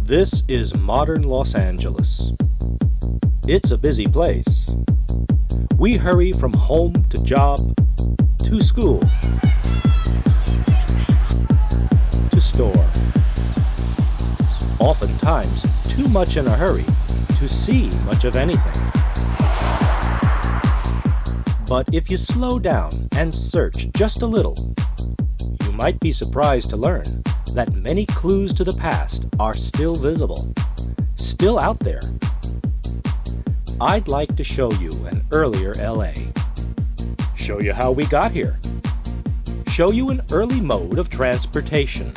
This is modern Los Angeles. It's a busy place. We hurry from home to job, to school, to store. Oftentimes, too much in a hurry to see much of anything. But if you slow down and search just a little, you might be surprised to learn that many clues to the past are still visible, still out there. I'd like to show you an earlier LA. Show you how we got here. Show you an early mode of transportation.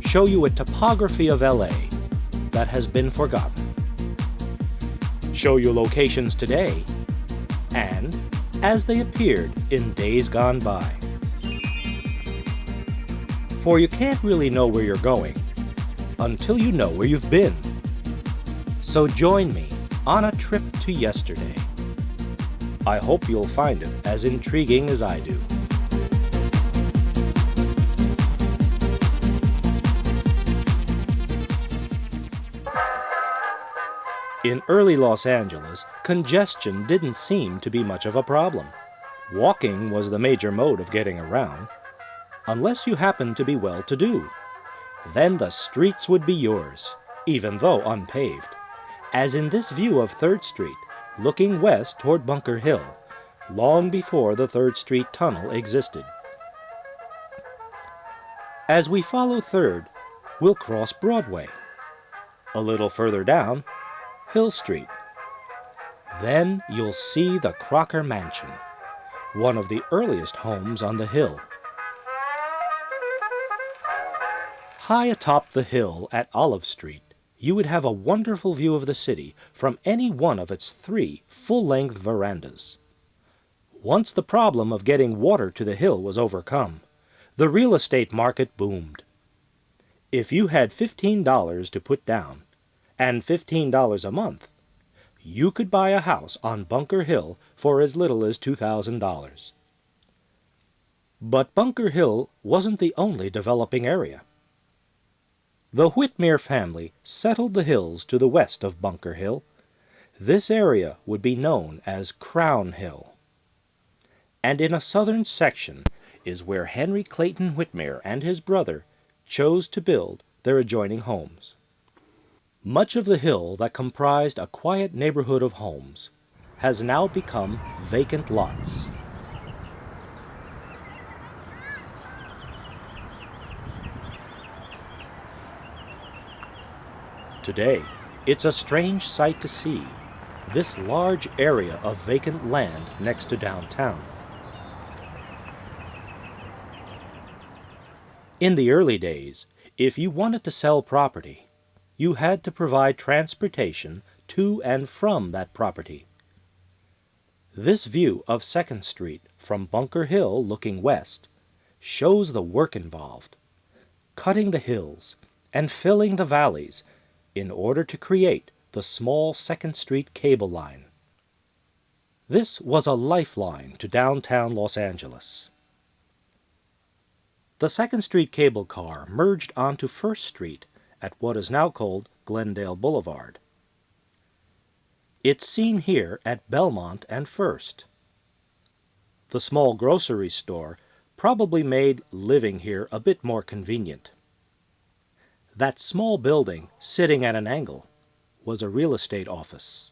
Show you a topography of LA that has been forgotten. Show you locations today and as they appeared in days gone by. For you can't really know where you're going until you know where you've been. So join me on a trip to yesterday. I hope you'll find it as intriguing as I do. In early Los Angeles, congestion didn't seem to be much of a problem. Walking was the major mode of getting around, unless you happened to be well-to-do. Then the streets would be yours, even though unpaved, as in this view of 3rd Street, looking west toward Bunker Hill, long before the 3rd Street Tunnel existed. As we follow 3rd, we'll cross Broadway. A little further down, Hill Street. Then you'll see the Crocker Mansion, one of the earliest homes on the hill. High atop the hill at Olive Street, you would have a wonderful view of the city from any one of its 3 full-length verandas. Once the problem of getting water to the hill was overcome, the real estate market boomed. If you had $15 to put down, and $15 a month, you could buy a house on Bunker Hill for as little as $2,000. But Bunker Hill wasn't the only developing area. The Whitmere family settled the hills to the west of Bunker Hill. This area would be known as Crown Hill. And in a southern section is where Henry Clayton Whitmere and his brother chose to build their adjoining homes. Much of the hill that comprised a quiet neighborhood of homes has now become vacant lots. Today, it's a strange sight to see this large area of vacant land next to downtown. In the early days, if you wanted to sell property, you had to provide transportation to and from that property. This view of 2nd Street from Bunker Hill looking west shows the work involved, cutting the hills and filling the valleys in order to create the small 2nd Street cable line. This was a lifeline to downtown Los Angeles. The 2nd Street cable car merged onto 1st Street at what is now called Glendale Boulevard. It's seen here at Belmont and 1st. The small grocery store probably made living here a bit more convenient. That small building, sitting at an angle, was a real estate office.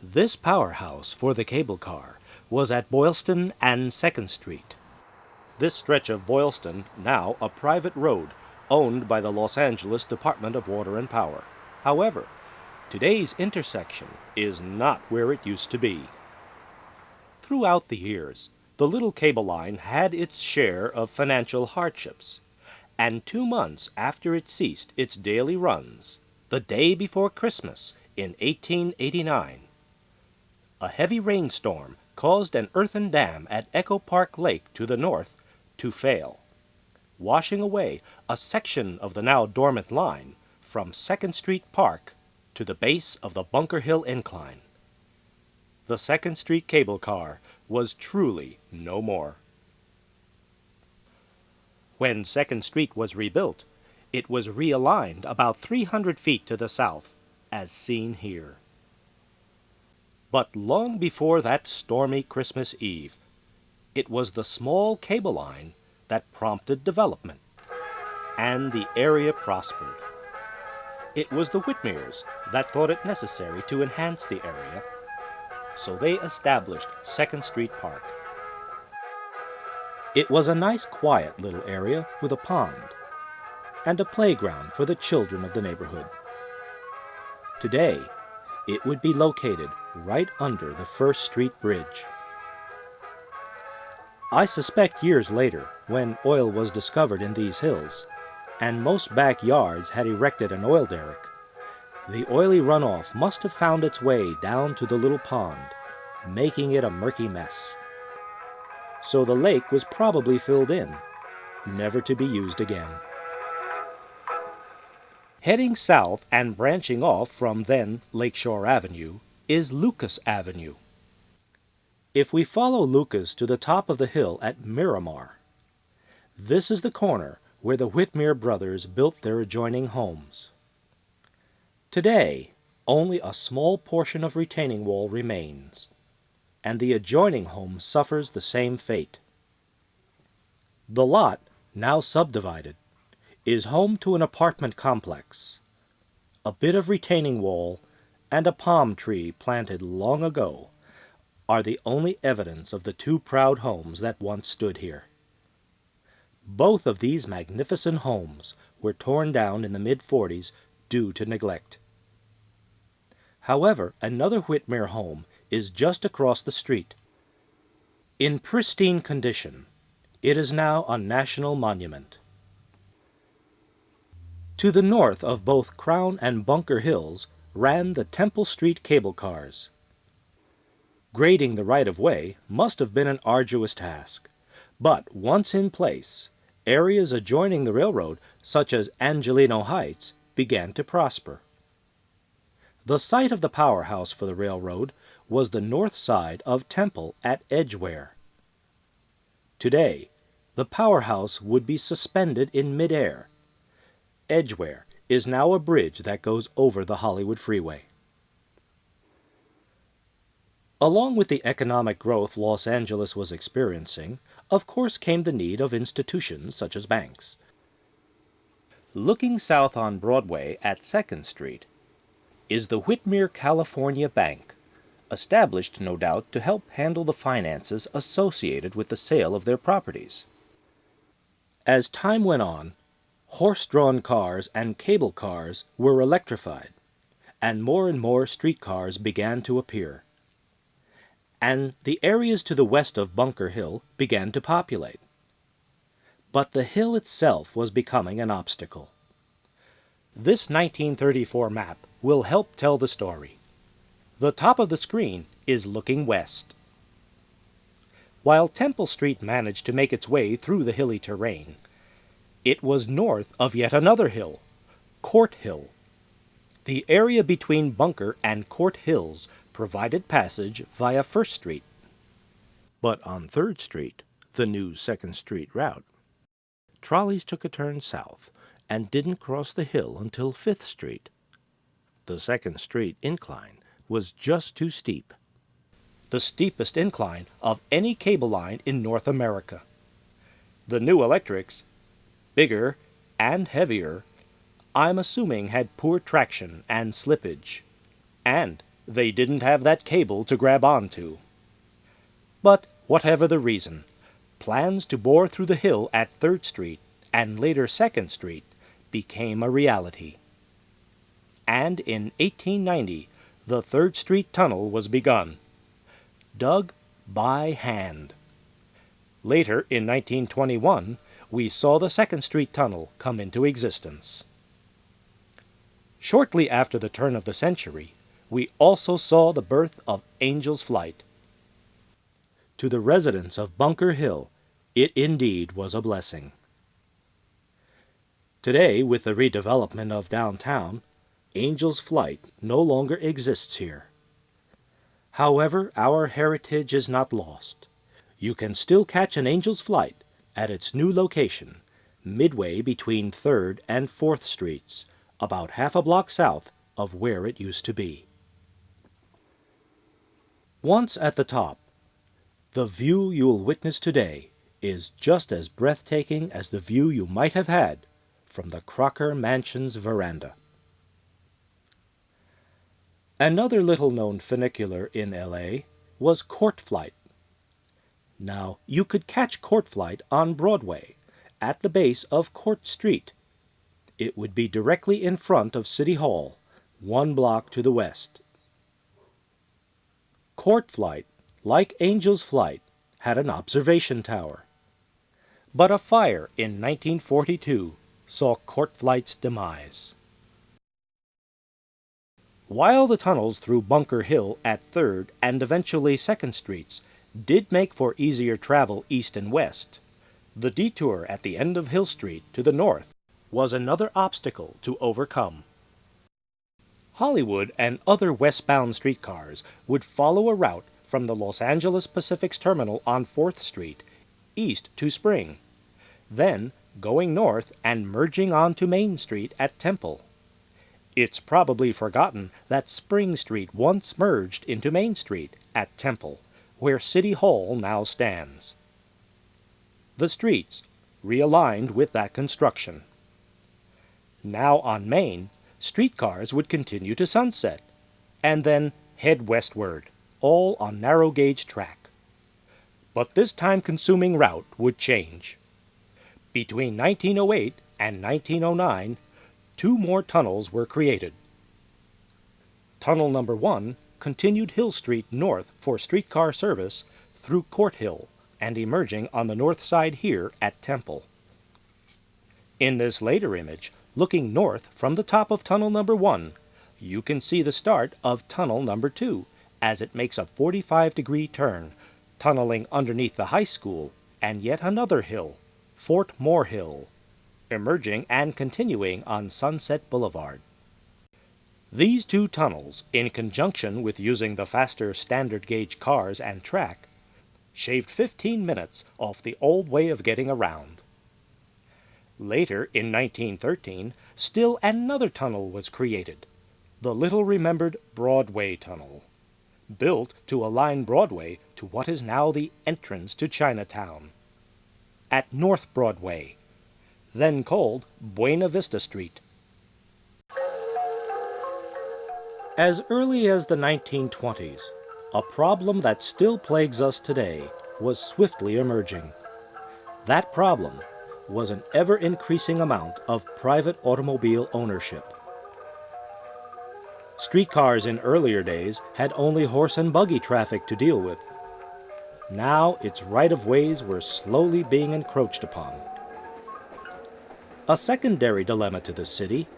This powerhouse for the cable car was at Boylston and 2nd Street. This stretch of Boylston, now a private road, owned by the Los Angeles Department of Water and Power. However, today's intersection is not where it used to be. Throughout the years, the little cable line had its share of financial hardships, and 2 months after it ceased its daily runs, the day before Christmas in 1889, a heavy rainstorm caused an earthen dam at Echo Park Lake to the north to fail, washing away a section of the now dormant line from 2nd Street Park to the base of the Bunker Hill Incline. The 2nd Street cable car was truly no more. When 2nd Street was rebuilt, It was realigned about 300 feet to the south, as seen here. But long before that stormy Christmas Eve, it was the small cable line that prompted development, and the area prospered. It was the Whitmers that thought it necessary to enhance the area, so they established 2nd Street Park. It was a nice quiet little area with a pond and a playground for the children of the neighborhood. Today, it would be located right under the 1st Street Bridge. I suspect years later, when oil was discovered in these hills, and most backyards had erected an oil derrick, the oily runoff must have found its way down to the little pond, making it a murky mess. So the lake was probably filled in, never to be used again. Heading south and branching off from then Lakeshore Avenue is Lucas Avenue. If we follow Lucas to the top of the hill at Miramar, this is the corner where the Whitmer brothers built their adjoining homes. Today, only a small portion of retaining wall remains, and the adjoining home suffers the same fate. The lot, now subdivided, is home to an apartment complex, a bit of retaining wall, and a palm tree planted long ago are the only evidence of the two proud homes that once stood here. Both of these magnificent homes were torn down in the mid-40s due to neglect. However, another Whitmer home is just across the street. In pristine condition, it is now a national monument. To the north of both Crown and Bunker Hills ran the Temple Street cable cars. Grading the right-of-way must have been an arduous task, but once in place, areas adjoining the railroad, such as Angelino Heights, began to prosper. The site of the powerhouse for the railroad was the north side of Temple at Edgware. Today, the powerhouse would be suspended in midair. Edgware is now a bridge that goes over the Hollywood Freeway. Along with the economic growth Los Angeles was experiencing, of course came the need of institutions such as banks. Looking south on Broadway at 2nd Street is the Whitmer California Bank, established no doubt to help handle the finances associated with the sale of their properties. As time went on, horse-drawn cars and cable cars were electrified, and more streetcars began to appear. And the areas to the west of Bunker Hill began to populate. But the hill itself was becoming an obstacle. This 1934 map will help tell the story. The top of the screen is looking west. While Temple Street managed to make its way through the hilly terrain, it was north of yet another hill, Court Hill. The area between Bunker and Court Hills provided passage via 1st Street. But on 3rd Street, the new 2nd Street route, trolleys took a turn south and didn't cross the hill until 5th Street. The 2nd Street incline was just too steep. The steepest incline of any cable line in North America. The new electrics, bigger and heavier, I'm assuming had poor traction and slippage, and they didn't have that cable to grab onto. But whatever the reason, plans to bore through the hill at 3rd Street and later 2nd Street became a reality. And in 1890, the 3rd Street Tunnel was begun, dug by hand. Later, in 1921, we saw the 2nd Street Tunnel come into existence. Shortly after the turn of the century, we also saw the birth of Angel's Flight. To the residents of Bunker Hill, it indeed was a blessing. Today, with the redevelopment of downtown, Angel's Flight no longer exists here. However, our heritage is not lost. You can still catch an Angel's Flight at its new location, midway between 3rd and 4th Streets, about half a block south of where it used to be. Once at the top, the view you'll witness today is just as breathtaking as the view you might have had from the Crocker Mansion's veranda. Another little-known funicular in L.A. was Court Flight. Now, you could catch Court Flight on Broadway, at the base of Court Street. It would be directly in front of City Hall, 1 block to the west. Court Flight, like Angel's Flight, had an observation tower. But a fire in 1942 saw Court Flight's demise. While the tunnels through Bunker Hill at 3rd and eventually 2nd Streets did make for easier travel east and west, the detour at the end of Hill Street to the north was another obstacle to overcome. Hollywood and other westbound streetcars would follow a route from the Los Angeles Pacific's terminal on 4th Street east to Spring, then going north and merging onto Main Street at Temple. It's probably forgotten that Spring Street once merged into Main Street at Temple, where City Hall now stands. The streets realigned with that construction. Now on Main, streetcars would continue to Sunset, and then head westward, all on narrow-gauge track. But this time-consuming route would change. Between 1908 and 1909, 2 more tunnels were created. Tunnel number 1 continued Hill Street north for streetcar service through Court Hill and emerging on the north side here at Temple. In this later image, looking north from the top of tunnel number 1, you can see the start of tunnel number 2 as it makes a 45-degree turn, tunneling underneath the high school and yet another hill, Fort Moore Hill, emerging and continuing on Sunset Boulevard. These 2 tunnels, in conjunction with using the faster standard gauge cars and track, shaved 15 minutes off the old way of getting around. Later, in 1913, still another tunnel was created, the little-remembered Broadway Tunnel, built to align Broadway to what is now the entrance to Chinatown, at North Broadway, then called Buena Vista Street. As early as the 1920s, a problem that still plagues us today was swiftly emerging. That problem was an ever-increasing amount of private automobile ownership. Streetcars in earlier days had only horse and buggy traffic to deal with. Now its right-of-ways were slowly being encroached upon. A secondary dilemma to the city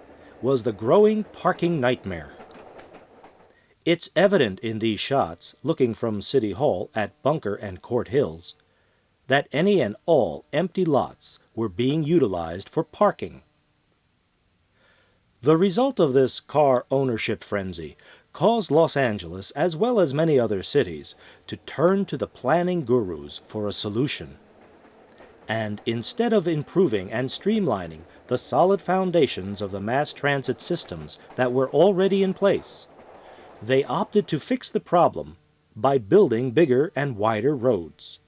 was the growing parking nightmare. It's evident in these shots, looking from City Hall at Bunker and Court Hills, that any and all empty lots were being utilized for parking. The result of this car ownership frenzy caused Los Angeles, as well as many other cities, to turn to the planning gurus for a solution. And instead of improving and streamlining the solid foundations of the mass transit systems that were already in place, they opted to fix the problem by building bigger and wider roads.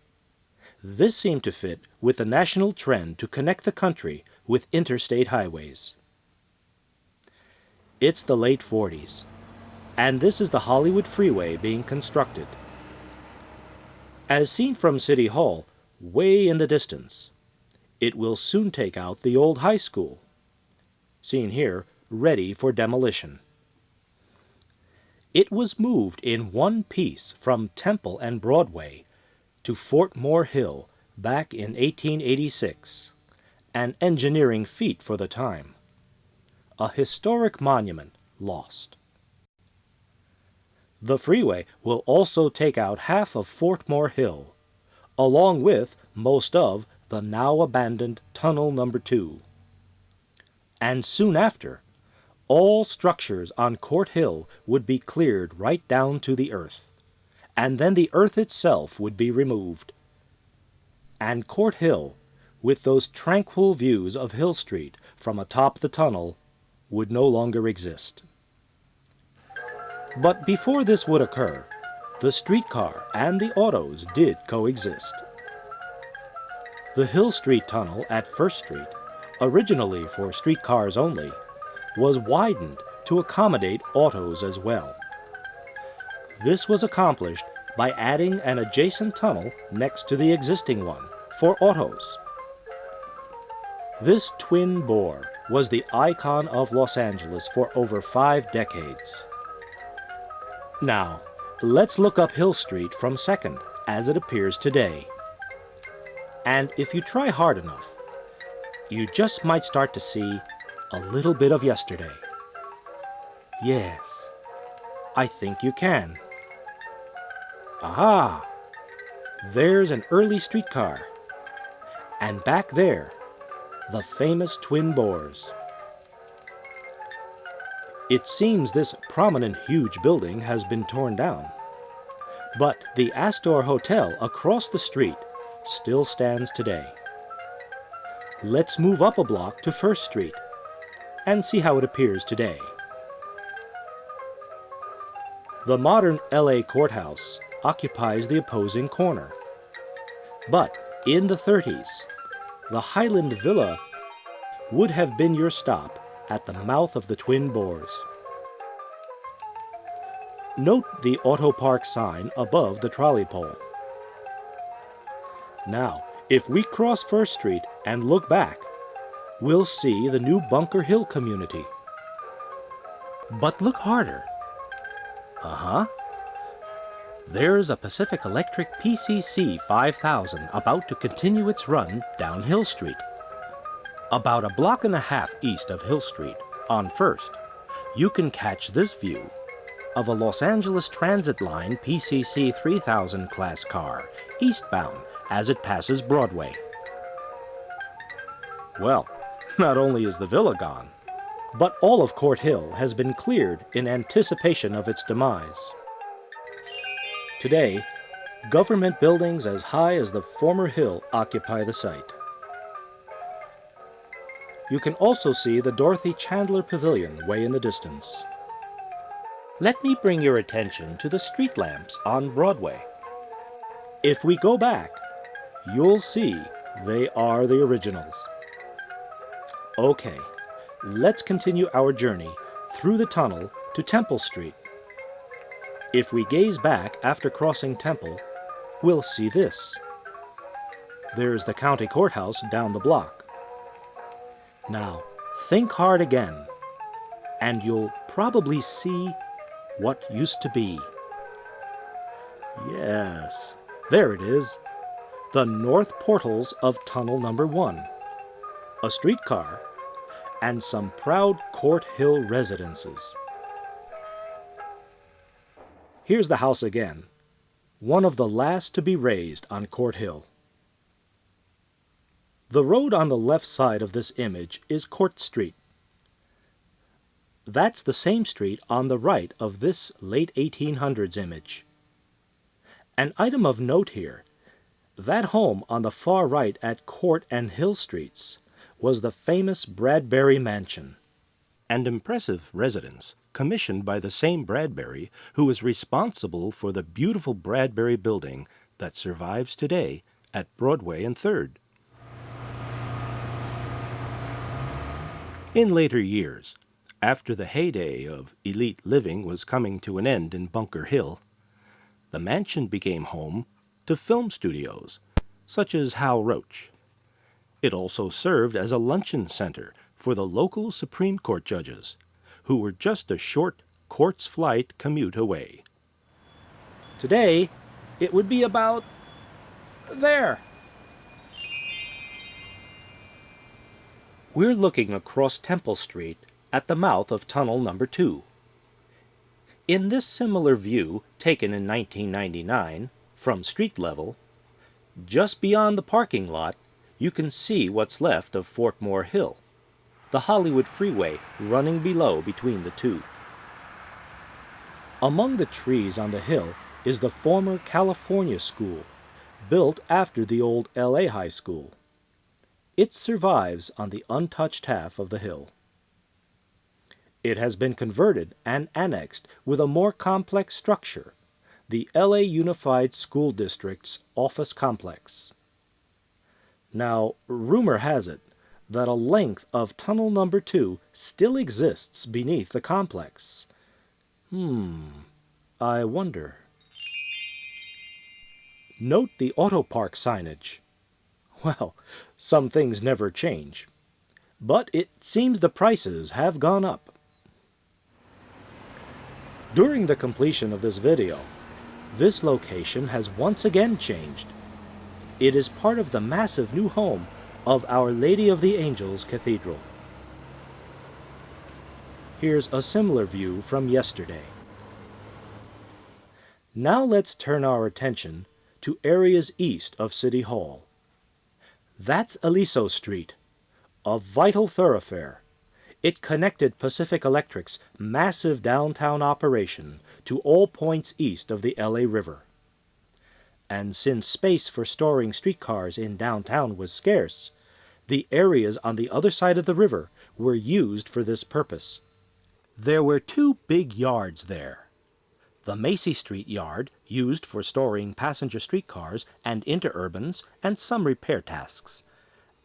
This seemed to fit with the national trend to connect the country with interstate highways. It's the late 40s, and this is the Hollywood Freeway being constructed. As seen from City Hall, way in the distance, it will soon take out the old high school, seen here, ready for demolition. It was moved in one piece from Temple and Broadway to Fort Moore Hill back in 1886, an engineering feat for the time. A historic monument lost. The freeway will also take out half of Fort Moore Hill, along with most of the now abandoned Tunnel Number 2. And soon after, all structures on Court Hill would be cleared right down to the earth, and then the earth itself would be removed. And Court Hill with those tranquil views of Hill Street from atop the tunnel, would no longer exist. But before this would occur, the streetcar and the autos did coexist. The Hill Street Tunnel at First Street, originally for streetcars only, was widened to accommodate autos as well. This was accomplished by adding an adjacent tunnel next to the existing one for autos. This twin bore was the icon of Los Angeles for over 5 decades. Now, let's look up Hill Street from Second as it appears today. And if you try hard enough, you just might start to see a little bit of yesterday. Yes, I think you can. Aha! There's an early streetcar. And back there, the famous twin bores. It seems this prominent huge building has been torn down, but the Astor Hotel across the street still stands today. Let's move up a block to First Street and see how it appears today. The modern LA courthouse occupies the opposing corner, but in the 30s, the Highland Villa would have been your stop at the mouth of the Twin Bores. Note the Auto Park sign above the trolley pole. Now, if we cross First Street and look back, we'll see the new Bunker Hill community. But look harder. There's a Pacific Electric PCC 5000 about to continue its run down Hill Street. About a block and a half east of Hill Street, on First, you can catch this view of a Los Angeles Transit Line PCC 3000 class car, eastbound as it passes Broadway. Well, not only is the villa gone, but all of Court Hill has been cleared in anticipation of its demise. Today, government buildings as high as the former hill occupy the site. You can also see the Dorothy Chandler Pavilion way in the distance. Let me bring your attention to the street lamps on Broadway. If we go back, you'll see they are the originals. Okay, let's continue our journey through the tunnel to Temple Street. If we gaze back after crossing Temple, we'll see this. There's the county courthouse down the block. Now, think hard again, and you'll probably see what used to be. Yes, there it is. The north portals of Tunnel Number 1. A streetcar, and some proud Court Hill residences. Here's the house again, one of the last to be raised on Court Hill. The road on the left side of this image is Court Street. That's the same street on the right of this late 1800s image. An item of note here, that home on the far right at Court and Hill Streets was the famous Bradbury Mansion, an impressive residence commissioned by the same Bradbury who is responsible for the beautiful Bradbury building that survives today at Broadway and 3rd. In later years, after the heyday of elite living was coming to an end in Bunker Hill, the mansion became home to film studios, such as Hal Roach. It also served as a luncheon center for the local Supreme Court judges, who were just a short quartz flight commute away. Today, it would be about there. We're looking across Temple Street at the mouth of Tunnel Number 2. In this similar view, taken in 1999, from street level, just beyond the parking lot, you can see what's left of Fort Moore Hill, the Hollywood Freeway running below between the two. Among the trees on the hill is the former California School, built after the old LA High School. It survives on the untouched half of the hill. It has been converted and annexed with a more complex structure, the LA Unified School District's office complex. Now, rumor has it that a length of Tunnel Number 2 still exists beneath the complex. I wonder. Note the auto park signage. Well, some things never change. But it seems the prices have gone up. During the completion of this video, this location has once again changed. It is part of the massive new home of Our Lady of the Angels Cathedral. Here's a similar view from yesterday. Now let's turn our attention to areas east of City Hall. That's Aliso Street, a vital thoroughfare. It connected Pacific Electric's massive downtown operation to all points east of the LA River. And since space for storing streetcars in downtown was scarce, the areas on the other side of the river were used for this purpose. There were two big yards there. The Macy Street yard, used for storing passenger streetcars and interurbans and some repair tasks,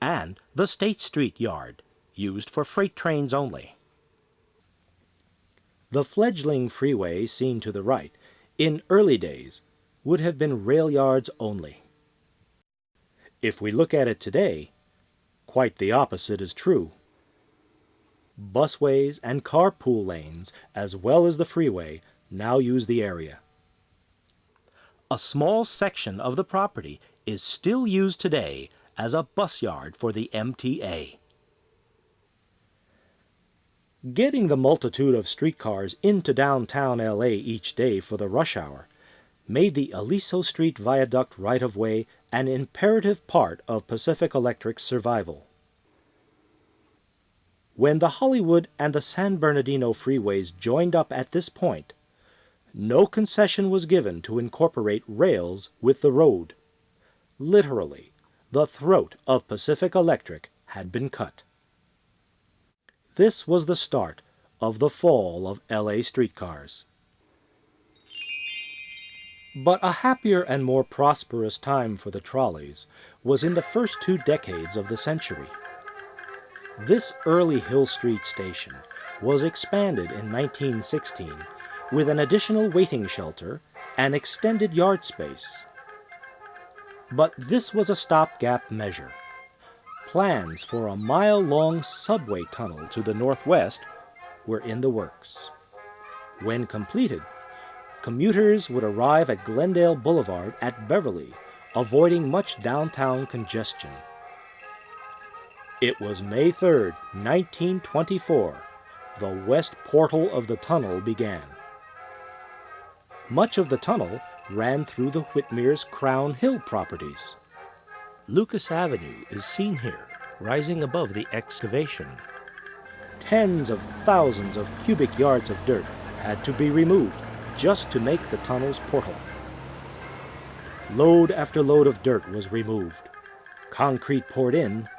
and the State Street yard, used for freight trains only. The fledgling freeway seen to the right, in early days, would have been rail yards only. If we look at it today, quite the opposite is true. Busways and carpool lanes, as well as the freeway, now use the area. A small section of the property is still used today as a bus yard for the MTA. Getting the multitude of streetcars into downtown LA each day for the rush hour made the Aliso Street Viaduct right-of-way an imperative part of Pacific Electric's survival. When the Hollywood and the San Bernardino freeways joined up at this point, no concession was given to incorporate rails with the road. Literally, the throat of Pacific Electric had been cut. This was the start of the fall of LA streetcars. But a happier and more prosperous time for the trolleys was in the first 2 decades of the century. This early Hill Street station was expanded in 1916 with an additional waiting shelter and extended yard space. But this was a stopgap measure. Plans for a mile-long subway tunnel to the northwest were in the works. When completed, commuters would arrive at Glendale Boulevard at Beverly, avoiding much downtown congestion. It was May 3, 1924, the west portal of the tunnel began. Much of the tunnel ran through the Whitmer's Crown Hill properties. Lucas Avenue is seen here, rising above the excavation. Tens of thousands of cubic yards of dirt had to be removed just to make the tunnel's portal. Load after load of dirt was removed, concrete poured in,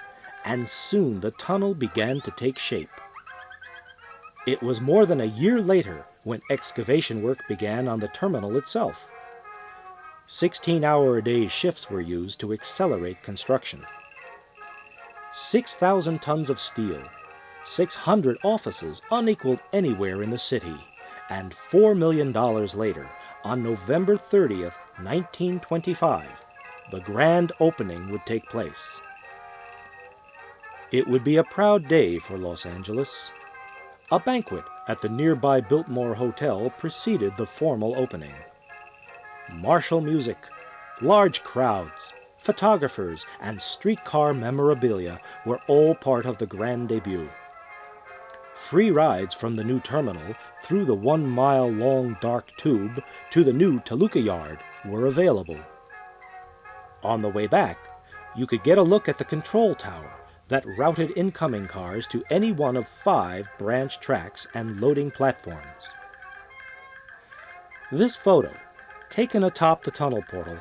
and soon the tunnel began to take shape. It was more than a year later when excavation work began on the terminal itself. 16-hour-a-day shifts were used to accelerate construction. 6,000 tons of steel, 600 offices unequaled anywhere in the city, and $4 million later, on November 30th, 1925, the grand opening would take place. It would be a proud day for Los Angeles. A banquet at the nearby Biltmore Hotel preceded the formal opening. Martial music, large crowds, photographers, and streetcar memorabilia were all part of the grand debut. Free rides from the new terminal through the 1-mile-long dark tube to the new Toluca Yard were available. On the way back, you could get a look at the control tower that routed incoming cars to any one of 5 branch tracks and loading platforms. This photo, taken atop the tunnel portal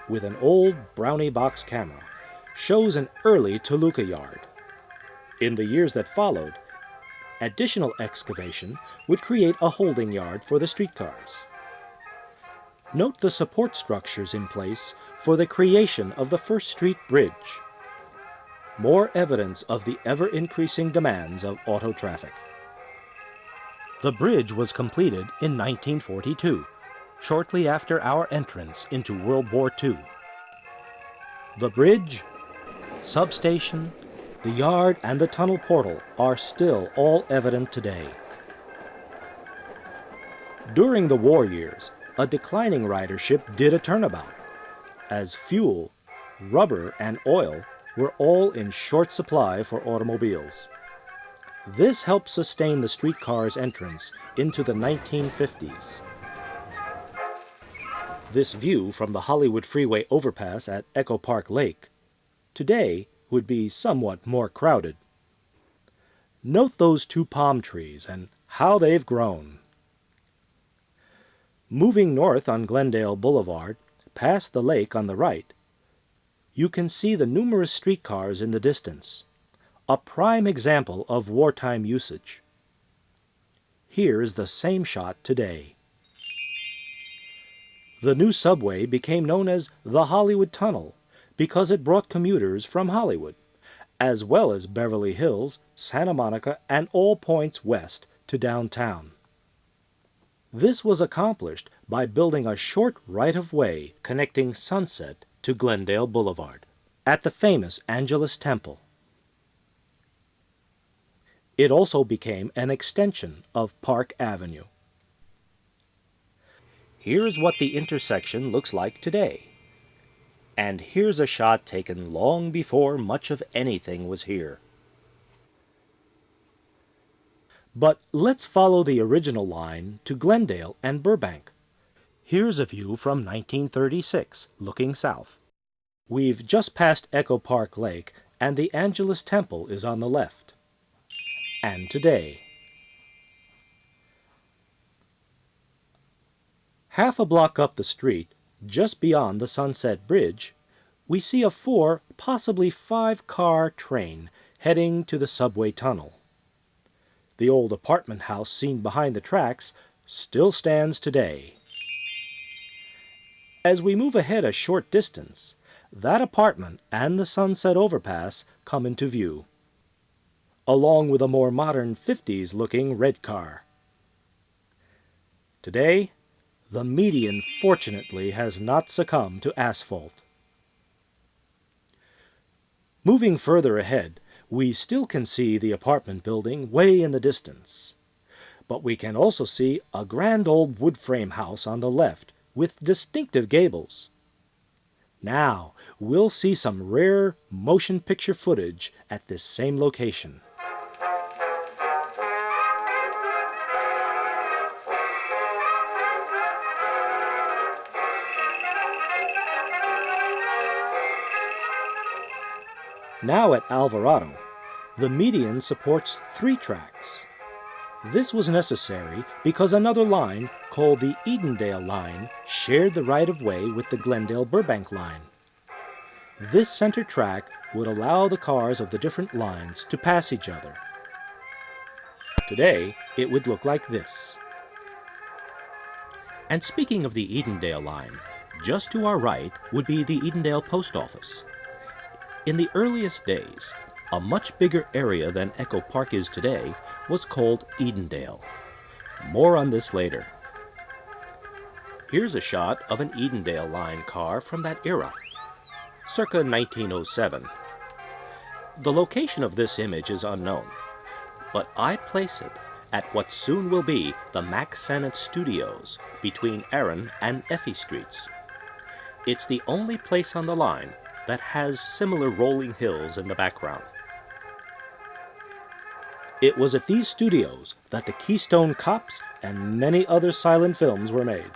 with an old brownie box camera, shows an early Toluca yard. In the years that followed, additional excavation would create a holding yard for the streetcars. Note the support structures in place for the creation of the first street bridge. More evidence of the ever-increasing demands of auto traffic. The bridge was completed in 1942, shortly after our entrance into World War II. The bridge, substation, the yard, and the tunnel portal are still all evident today. During the war years, a declining ridership did a turnabout, as fuel, rubber, and oil were all in short supply for automobiles. This helped sustain the streetcar's entrance into the 1950s. This view from the Hollywood Freeway overpass at Echo Park Lake today would be somewhat more crowded. Note those two palm trees and how they've grown. Moving north on Glendale Boulevard, past the lake on the right, you can see the numerous streetcars in the distance, a prime example of wartime usage. Here is the same shot today. The new subway became known as the Hollywood Tunnel because it brought commuters from Hollywood, as well as Beverly Hills, Santa Monica, and all points west to downtown. This was accomplished by building a short right-of-way connecting Sunset to Glendale Boulevard at the famous Angelus Temple. It also became an extension of Park Avenue. Here's what the intersection looks like today. And here's a shot taken long before much of anything was here. But let's follow the original line to Glendale and Burbank. Here's a view from 1936, looking south. We've just passed Echo Park Lake, and the Angelus Temple is on the left. And today, half a block up the street, just beyond the Sunset Bridge, we see a 4, possibly 5-car train heading to the subway tunnel. The old apartment house seen behind the tracks still stands today. As we move ahead a short distance, that apartment and the Sunset Overpass come into view, along with a more modern 50s-looking red car. Today, the median fortunately has not succumbed to asphalt. Moving further ahead, we still can see the apartment building way in the distance. But we can also see a grand old wood frame house on the left with distinctive gables. Now, we'll see some rare motion picture footage at this same location. Now at Alvarado, the median supports 3 tracks. This was necessary because another line, called the Edendale line, shared the right-of-way with the Glendale-Burbank line. This center track would allow the cars of the different lines to pass each other. Today, it would look like this. And speaking of the Edendale line, just to our right would be the Edendale Post Office. In the earliest days, a much bigger area than Echo Park is today was called Edendale. More on this later. Here's a shot of an Edendale line car from that era, circa 1907. The location of this image is unknown, but I place it at what soon will be the Mack Sennett Studios between Erin and Effie Streets. It's the only place on the line that has similar rolling hills in the background. It was at these studios that the Keystone Cops and many other silent films were made.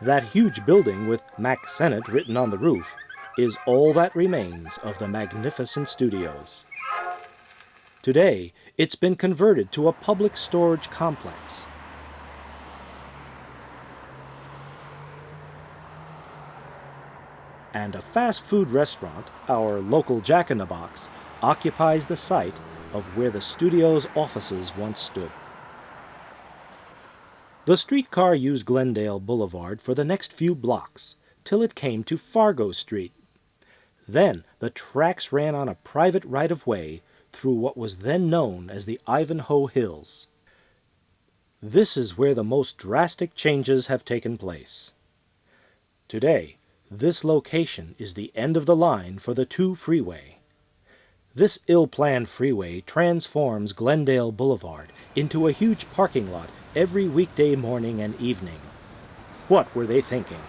That huge building with Mack Sennett written on the roof is all that remains of the magnificent studios. Today, it's been converted to a public storage complex. and a fast food restaurant, our local Jack-in-the-Box, occupies the site of where the studio's offices once stood. The streetcar used Glendale Boulevard for the next few blocks, till it came to Fargo Street. Then the tracks ran on a private right-of-way through what was then known as the Ivanhoe Hills. This is where the most drastic changes have taken place. Today, this location is the end of the line for the 2 freeway. This ill-planned freeway transforms Glendale Boulevard into a huge parking lot every weekday morning and evening. What were they thinking?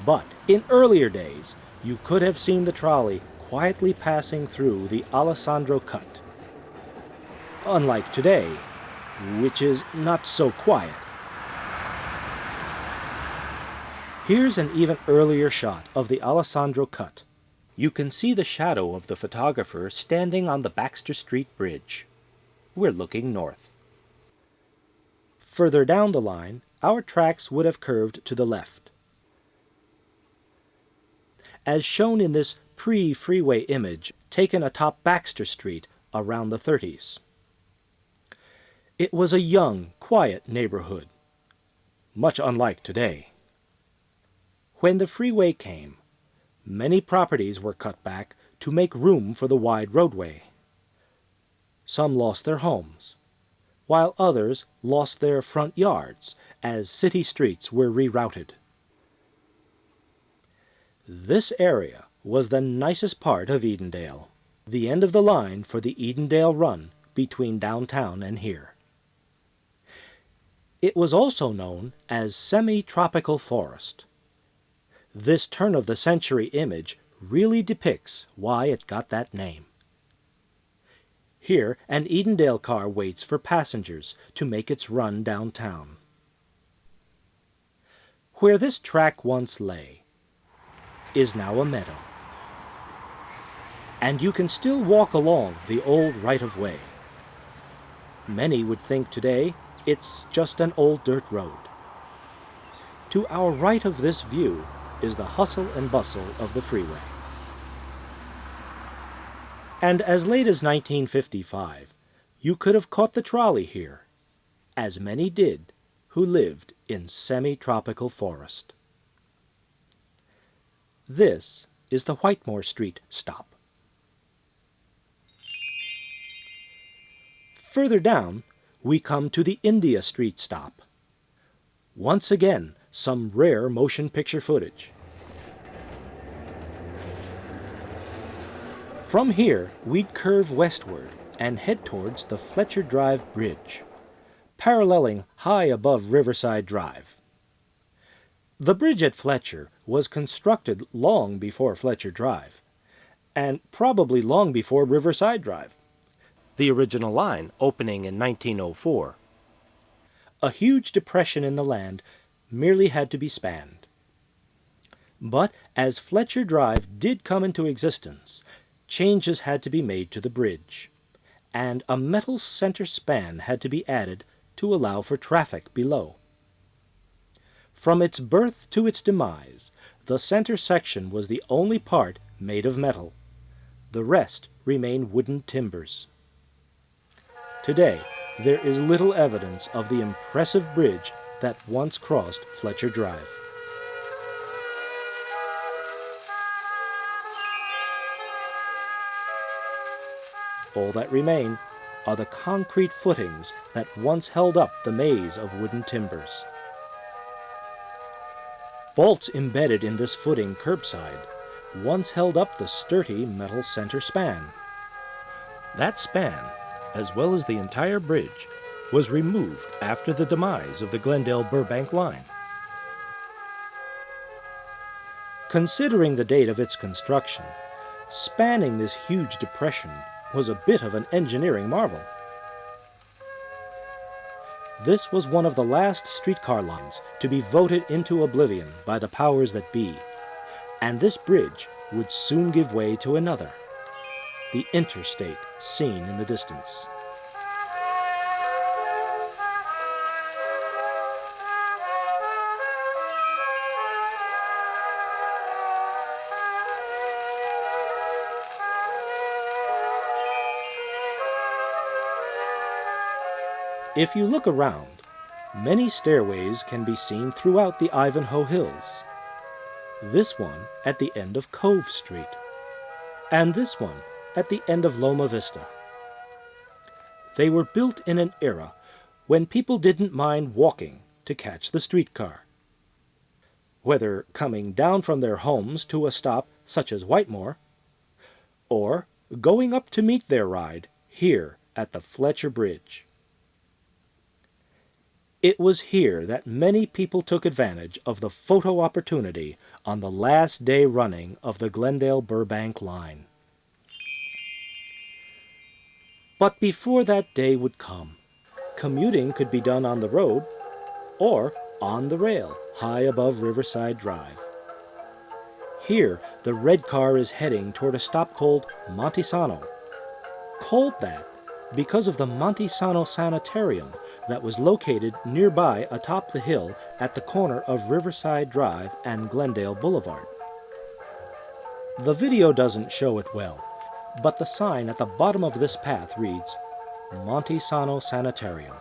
But in earlier days, you could have seen the trolley quietly passing through the Alessandro Cut. Unlike today, which is not so quiet. Here's an even earlier shot of the Alessandro Cut. You can see the shadow of the photographer standing on the Baxter Street Bridge. We're looking north. Further down the line, our tracks would have curved to the left. As shown in this pre-freeway image taken atop Baxter Street around the 30s. It was a young, quiet neighborhood, much unlike today. When the freeway came, many properties were cut back to make room for the wide roadway. Some lost their homes, while others lost their front yards as city streets were rerouted. This area was the nicest part of Edendale, the end of the line for the Edendale run between downtown and here. It was also known as semi-tropical forest. This turn-of-the-century image really depicts why it got that name. Here, an Edendale car waits for passengers to make its run downtown. Where this track once lay is now a meadow. And you can still walk along the old right-of-way. Many would think today it's just an old dirt road. To our right of this view is the hustle and bustle of the freeway. And as late as 1955, you could have caught the trolley here, as many did who lived in semi-tropical forest. This is the Whitemore Street stop. Further down, we come to the India Street stop. Once again, some rare motion picture footage. From here, we'd curve westward and head towards the Fletcher Drive Bridge, paralleling high above Riverside Drive. The bridge at Fletcher was constructed long before Fletcher Drive, and probably long before Riverside Drive, the original line opening in 1904. A huge depression in the land merely had to be spanned. But as Fletcher Drive did come into existence, changes had to be made to the bridge, and a metal center span had to be added to allow for traffic below. From its birth to its demise, the center section was the only part made of metal. The rest remained wooden timbers. Today, there is little evidence of the impressive bridge that once crossed Fletcher Drive. All that remain are the concrete footings that once held up the maze of wooden timbers. Bolts embedded in this footing curbside once held up the sturdy metal center span. That span, as well as the entire bridge, was removed after the demise of the Glendale-Burbank line. Considering the date of its construction, spanning this huge depression was a bit of an engineering marvel. This was one of the last streetcar lines to be voted into oblivion by the powers that be, and this bridge would soon give way to another, the interstate seen in the distance. If you look around, many stairways can be seen throughout the Ivanhoe Hills. This one at the end of Cove Street, and this one at the end of Loma Vista. They were built in an era when people didn't mind walking to catch the streetcar. Whether coming down from their homes to a stop such as Whitemore, or going up to meet their ride here at the Fletcher Bridge. It was here that many people took advantage of the photo opportunity on the last day running of the Glendale-Burbank line. But before that day would come, commuting could be done on the road or on the rail high above Riverside Drive. Here, the red car is heading toward a stop called Montesano. Called that because of the Montesano Sanitarium that was located nearby atop the hill at the corner of Riverside Drive and Glendale Boulevard. The video doesn't show it well, but the sign at the bottom of this path reads, Montesano Sanitarium.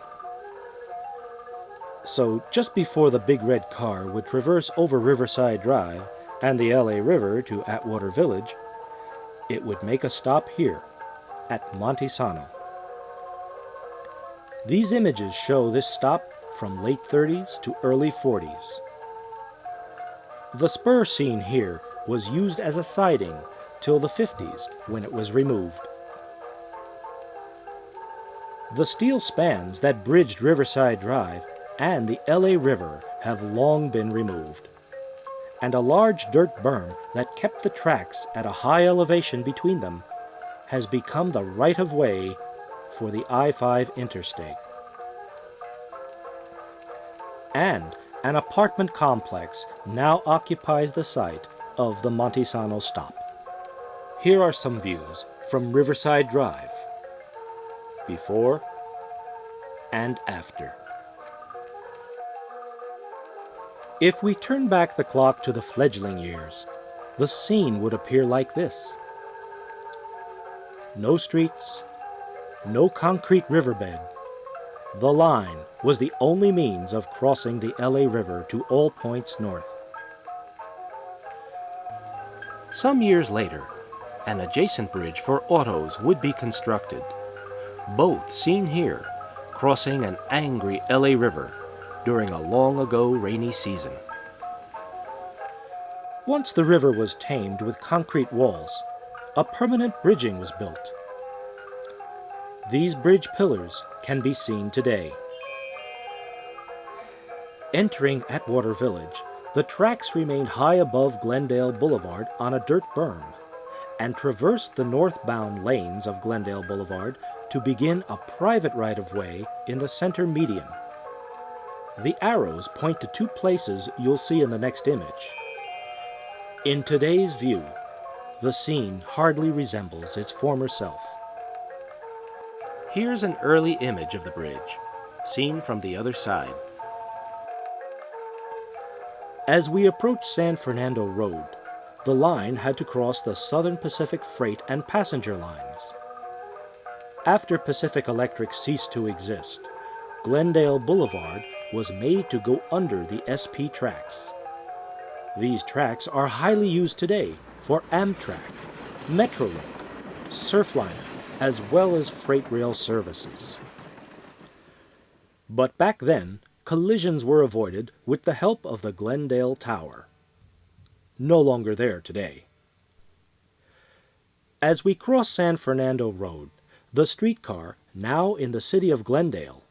So just before the big red car would traverse over Riverside Drive and the LA River to Atwater Village, it would make a stop here at Montesano. These images show this stop from late 30s to early 40s. The spur seen here was used as a siding till the 50s when it was removed. The steel spans that bridged Riverside Drive and the LA River have long been removed, and a large dirt berm that kept the tracks at a high elevation between them has become the right-of-way for the I-5 interstate. And an apartment complex now occupies the site of the Montesano stop. Here are some views from Riverside Drive, before and after. If we turn back the clock to the fledgling years, the scene would appear like this. No streets, no concrete riverbed. The line was the only means of crossing the LA River to all points north. Some years later, an adjacent bridge for autos would be constructed, both seen here, crossing an angry LA River during a long-ago rainy season. Once the river was tamed with concrete walls, a permanent bridging was built. These bridge pillars can be seen today. Entering Atwater Village, the tracks remained high above Glendale Boulevard on a dirt berm, and traversed the northbound lanes of Glendale Boulevard to begin a private right-of-way in the center median. The arrows point to two places you'll see in the next image. In today's view, the scene hardly resembles its former self. Here's an early image of the bridge, seen from the other side. As we approach San Fernando Road, the line had to cross the Southern Pacific freight and passenger lines. After Pacific Electric ceased to exist, Glendale Boulevard was made to go under the SP tracks. These tracks are highly used today for Amtrak, Metrolink, Surfliner, as well as freight rail services. But back then, collisions were avoided with the help of the Glendale Tower. No longer there today. As we cross San Fernando Road, the streetcar, now in the city of Glendale,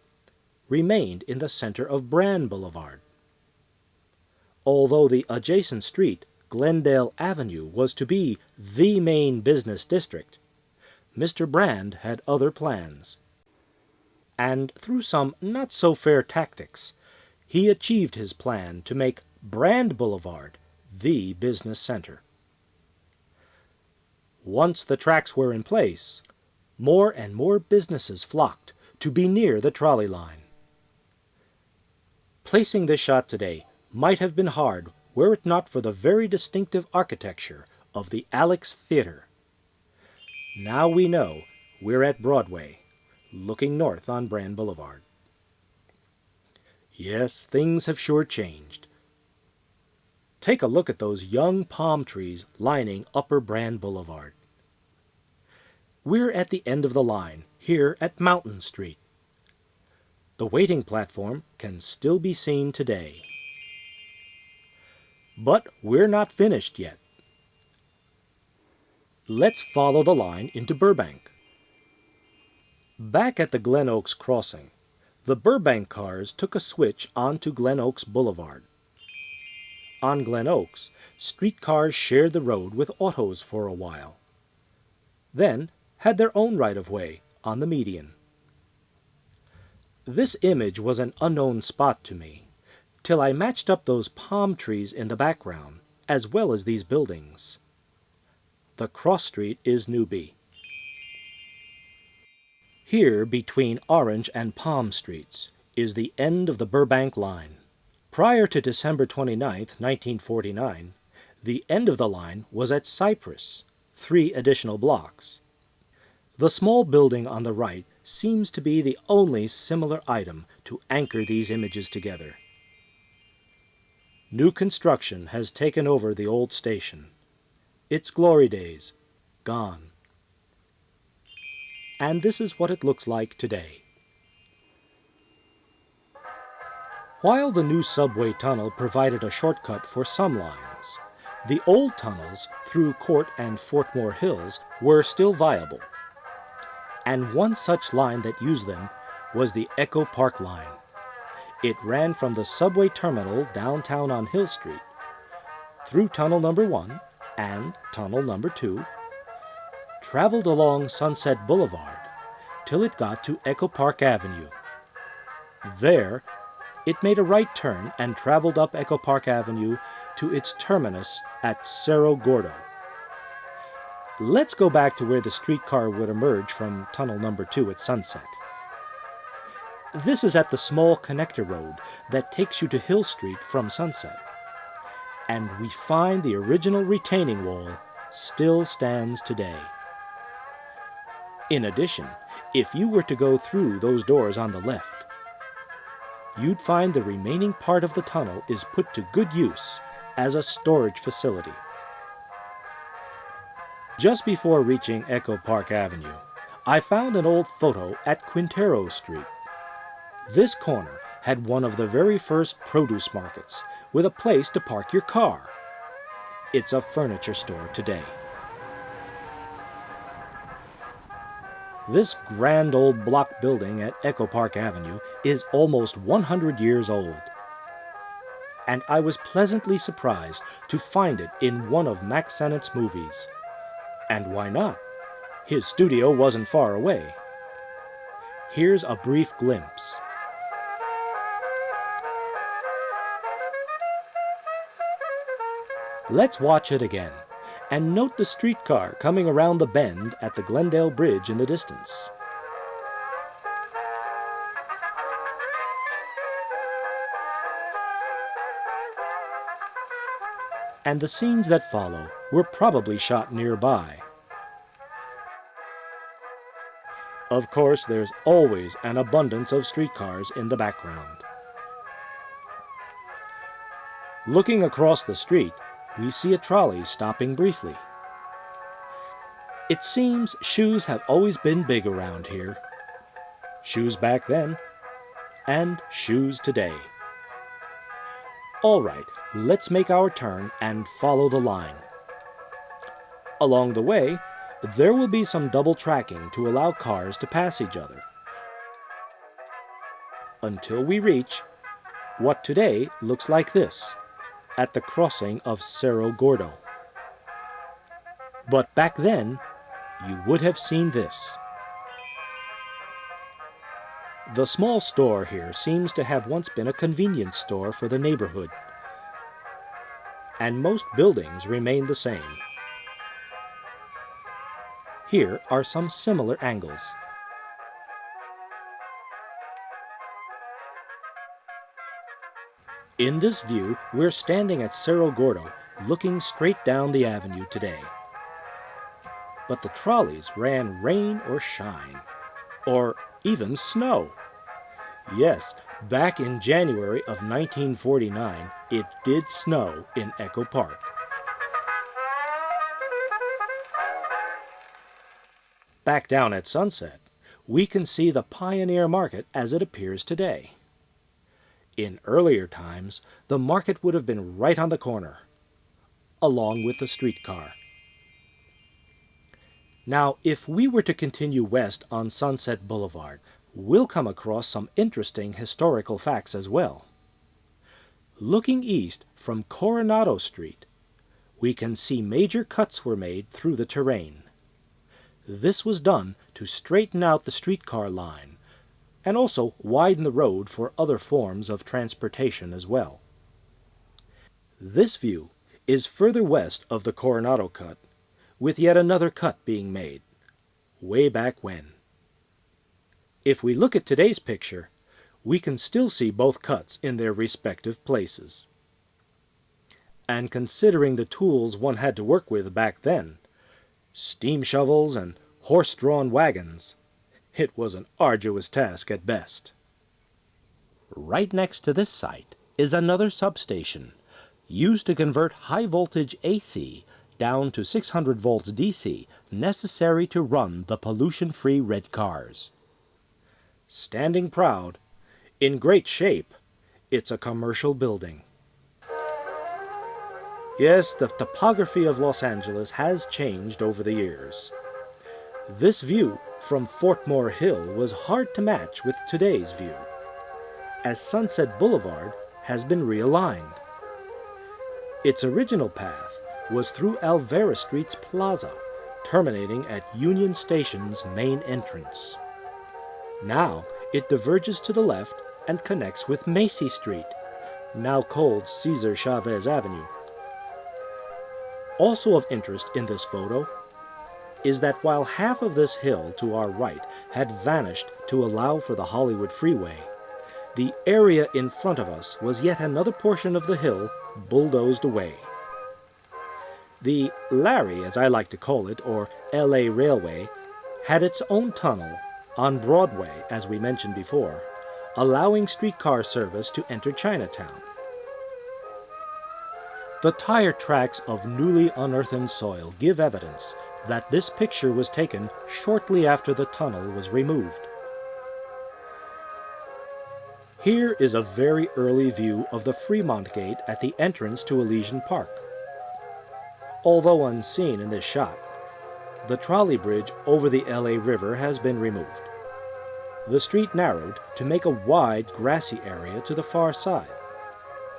remained in the center of Brand Boulevard. Although the adjacent street, Glendale Avenue, was to be the main business district, Mr. Brand had other plans. And through some not-so-fair tactics, he achieved his plan to make Brand Boulevard the business center. Once the tracks were in place, more and more businesses flocked to be near the trolley line. Placing this shot today might have been hard were it not for the very distinctive architecture of the Alex Theater. Now we know we're at Broadway, looking north on Brand Boulevard. Yes, things have sure changed. Take a look at those young palm trees lining Upper Brand Boulevard. We're at the end of the line, here at Mountain Street. The waiting platform can still be seen today. But we're not finished yet. Let's follow the line into Burbank. Back at the Glen Oaks crossing, the Burbank cars took a switch onto Glen Oaks Boulevard. On Glen Oaks, streetcars shared the road with autos for a while, then had their own right-of-way on the median. This image was an unknown spot to me, till I matched up those palm trees in the background, as well as these buildings. The cross street is Newby. Here, between Orange and Palm Streets, is the end of the Burbank line. Prior to December 29, 1949, the end of the line was at Cypress, 3 additional blocks. The small building on the right seems to be the only similar item to anchor these images together. New construction has taken over the old station. Its glory days, gone. And this is what it looks like today. While the new subway tunnel provided a shortcut for some lines, the old tunnels through Court and Fortmore Hills were still viable. And one such line that used them was the Echo Park line. It ran from the subway terminal downtown on Hill Street, through Tunnel Number 1 and Tunnel Number 2, traveled along Sunset Boulevard till it got to Echo Park Avenue. There, it made a right turn and traveled up Echo Park Avenue to its terminus at Cerro Gordo. Let's go back to where the streetcar would emerge from Tunnel Number 2 at sunset. This is at the small connector road that takes you to Hill Street from Sunset. And we find the original retaining wall still stands today. In addition, if you were to go through those doors on the left, you'd find the remaining part of the tunnel is put to good use as a storage facility. Just before reaching Echo Park Avenue, I found an old photo at Quintero Street. This corner had one of the very first produce markets with a place to park your car. It's a furniture store today. This grand old block building at Echo Park Avenue is almost 100 years old. And I was pleasantly surprised to find it in one of Mack Sennett's movies. And why not? His studio wasn't far away. Here's a brief glimpse. Let's watch it again, and note the streetcar coming around the bend at the Glendale Bridge in the distance. And the scenes that follow were probably shot nearby. Of course, there's always an abundance of streetcars in the background. Looking across the street, we see a trolley stopping briefly. It seems shoes have always been big around here. Shoes back then, and shoes today. All right, let's make our turn and follow the line. Along the way, there will be some double tracking to allow cars to pass each other, until we reach what today looks like this, at the crossing of Cerro Gordo. But back then, you would have seen this. The small store here seems to have once been a convenience store for the neighborhood, and most buildings remain the same. Here are some similar angles. In this view, we're standing at Cerro Gordo, looking straight down the avenue today. But the trolleys ran rain or shine, or even snow. Yes, Back in January of 1949, it did snow in Echo Park. Back down at Sunset, we can see the Pioneer Market as it appears today. In earlier times, the market would have been right on the corner, along with the streetcar. Now, if we were to continue west on Sunset Boulevard, we'll come across some interesting historical facts as well. Looking east from Coronado Street, we can see major cuts were made through the terrain. This was done to straighten out the streetcar line and also widen the road for other forms of transportation as well. This view is further west of the Coronado cut, with yet another cut being made, way back when. If we look at today's picture, we can still see both cuts in their respective places. And considering the tools one had to work with back then, steam shovels and horse-drawn wagons, it was an arduous task at best. Right next to this site is another substation, used to convert high-voltage AC down to 600 volts DC, necessary to run the pollution-free red cars. Standing proud, in great shape, it's a commercial building. Yes, the topography of Los Angeles has changed over the years. This view from Fort Moore Hill was hard to match with today's view, as Sunset Boulevard has been realigned. Its original path was through Alvera Street's plaza, terminating at Union Station's main entrance. Now it diverges to the left and connects with Macy Street, now called Cesar Chavez Avenue. Also of interest in this photo is that while half of this hill to our right had vanished to allow for the Hollywood Freeway, the area in front of us was yet another portion of the hill bulldozed away. The Larry, as I like to call it, or LA Railway, had its own tunnel on Broadway, as we mentioned before, allowing streetcar service to enter Chinatown. The tire tracks of newly unearthed soil give evidence that this picture was taken shortly after the tunnel was removed. Here is a very early view of the Fremont Gate at the entrance to Elysian Park. Although unseen in this shot, the trolley bridge over the LA River has been removed. The street narrowed to make a wide, grassy area to the far side.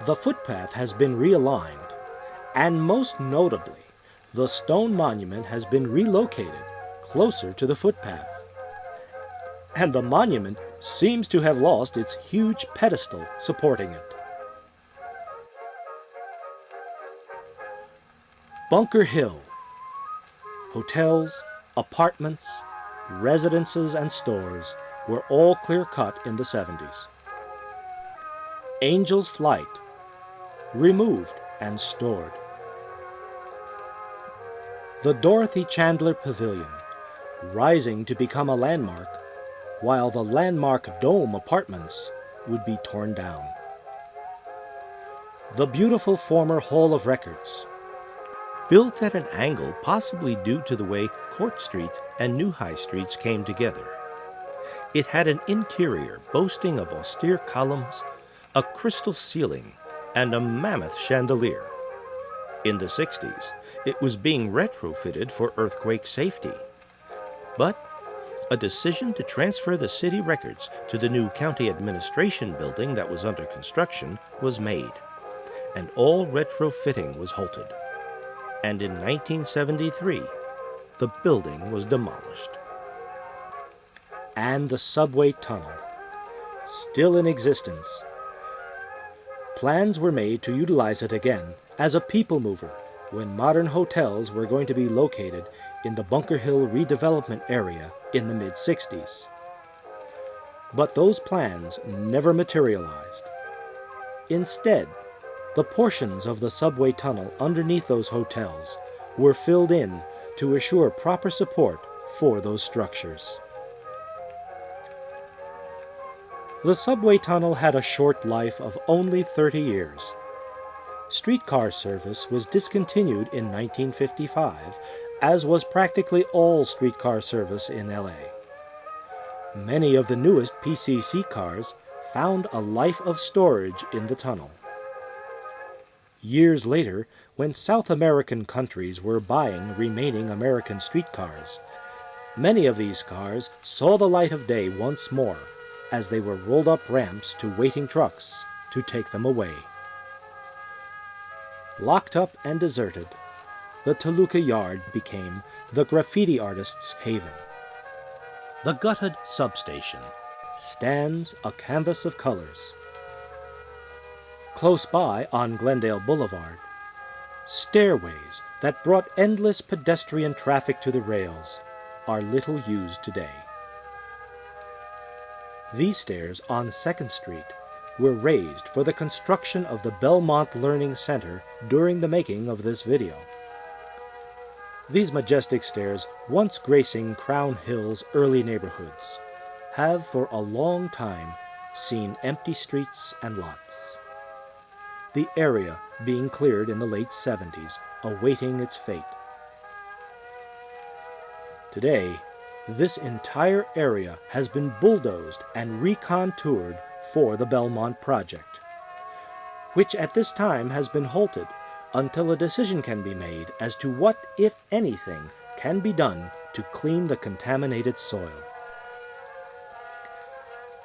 The footpath has been realigned, and most notably, the stone monument has been relocated closer to the footpath. And the monument seems to have lost its huge pedestal supporting it. Bunker Hill. Hotels, apartments, residences, and stores were all clear-cut in the 70s. Angel's Flight, removed and stored. The Dorothy Chandler Pavilion, rising to become a landmark, while the landmark Dome Apartments would be torn down. The beautiful former Hall of Records, built at an angle possibly due to the way Court Street and New High Streets came together. It had an interior boasting of austere columns, a crystal ceiling, and a mammoth chandelier. In the 60s, it was being retrofitted for earthquake safety. But a decision to transfer the city records to the new county administration building that was under construction was made, and all retrofitting was halted. And in 1973, the building was demolished. And the subway tunnel, still in existence. Plans were made to utilize it again as a people mover when modern hotels were going to be located in the Bunker Hill redevelopment area in the mid-60s. But those plans never materialized. Instead, the portions of the subway tunnel underneath those hotels were filled in to assure proper support for those structures. The subway tunnel had a short life of only 30 years. Streetcar service was discontinued in 1955, as was practically all streetcar service in LA. Many of the newest PCC cars found a life of storage in the tunnel. Years later, when South American countries were buying remaining American streetcars, many of these cars saw the light of day once more as they were rolled up ramps to waiting trucks to take them away. Locked up and deserted, the Toluca Yard became the graffiti artist's haven. The gutted substation stands a canvas of colors. Close by on Glendale Boulevard, stairways that brought endless pedestrian traffic to the rails are little used today. These stairs on 2nd Street were raised for the construction of the Belmont Learning Center during the making of this video. These majestic stairs, once gracing Crown Hill's early neighborhoods, have for a long time seen empty streets and lots. The area being cleared in the late 70s, awaiting its fate. Today, this entire area has been bulldozed and recontoured for the Belmont project, which at this time has been halted until a decision can be made as to what, if anything, can be done to clean the contaminated soil.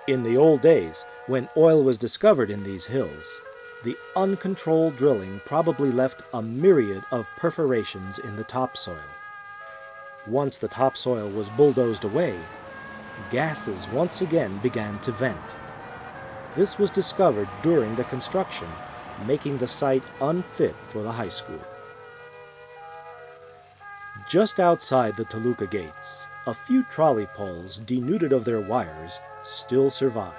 In the old days, when oil was discovered in these hills, the uncontrolled drilling probably left a myriad of perforations in the topsoil. Once the topsoil was bulldozed away, gases once again began to vent. This was discovered during the construction, making the site unfit for the high school. Just outside the Toluca gates, a few trolley poles denuded of their wires still survive,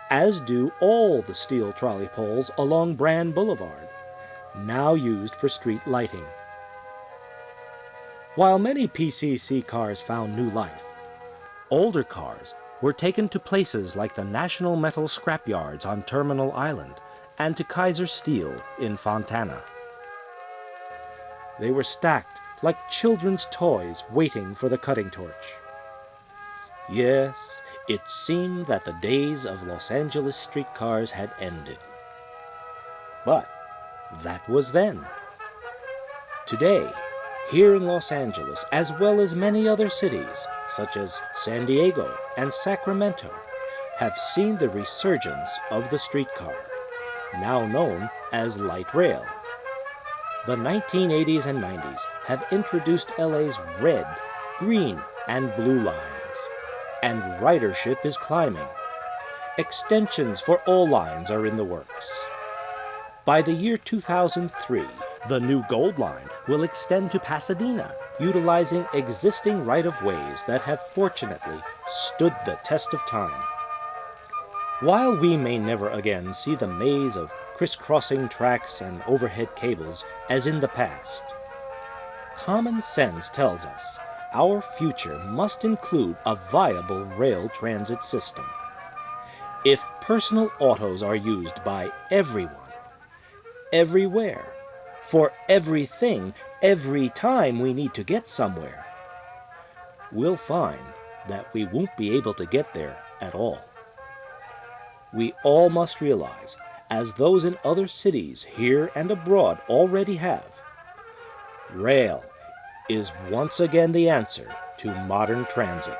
as do all the steel trolley poles along Brand Boulevard, now used for street lighting. While many PCC cars found new life, older cars were taken to places like the National Metal Scrapyards on Terminal Island and to Kaiser Steel in Fontana. They were stacked like children's toys waiting for the cutting torch. Yes, it seemed that the days of Los Angeles streetcars had ended. But that was then. Today, here in Los Angeles, as well as many other cities, such as San Diego and Sacramento, have seen the resurgence of the streetcar, now known as light rail. The 1980s and 90s have introduced LA's red, green, and blue lines, and ridership is climbing. Extensions for all lines are in the works. By the year 2003, the new Gold Line will extend to Pasadena, utilizing existing right-of-ways that have fortunately stood the test of time. While we may never again see the maze of crisscrossing tracks and overhead cables as in the past, common sense tells us our future must include a viable rail transit system. If personal autos are used by everyone, everywhere, for everything, every time we need to get somewhere, we'll find that we won't be able to get there at all. We all must realize, as those in other cities here and abroad already have, rail is once again the answer to modern transit.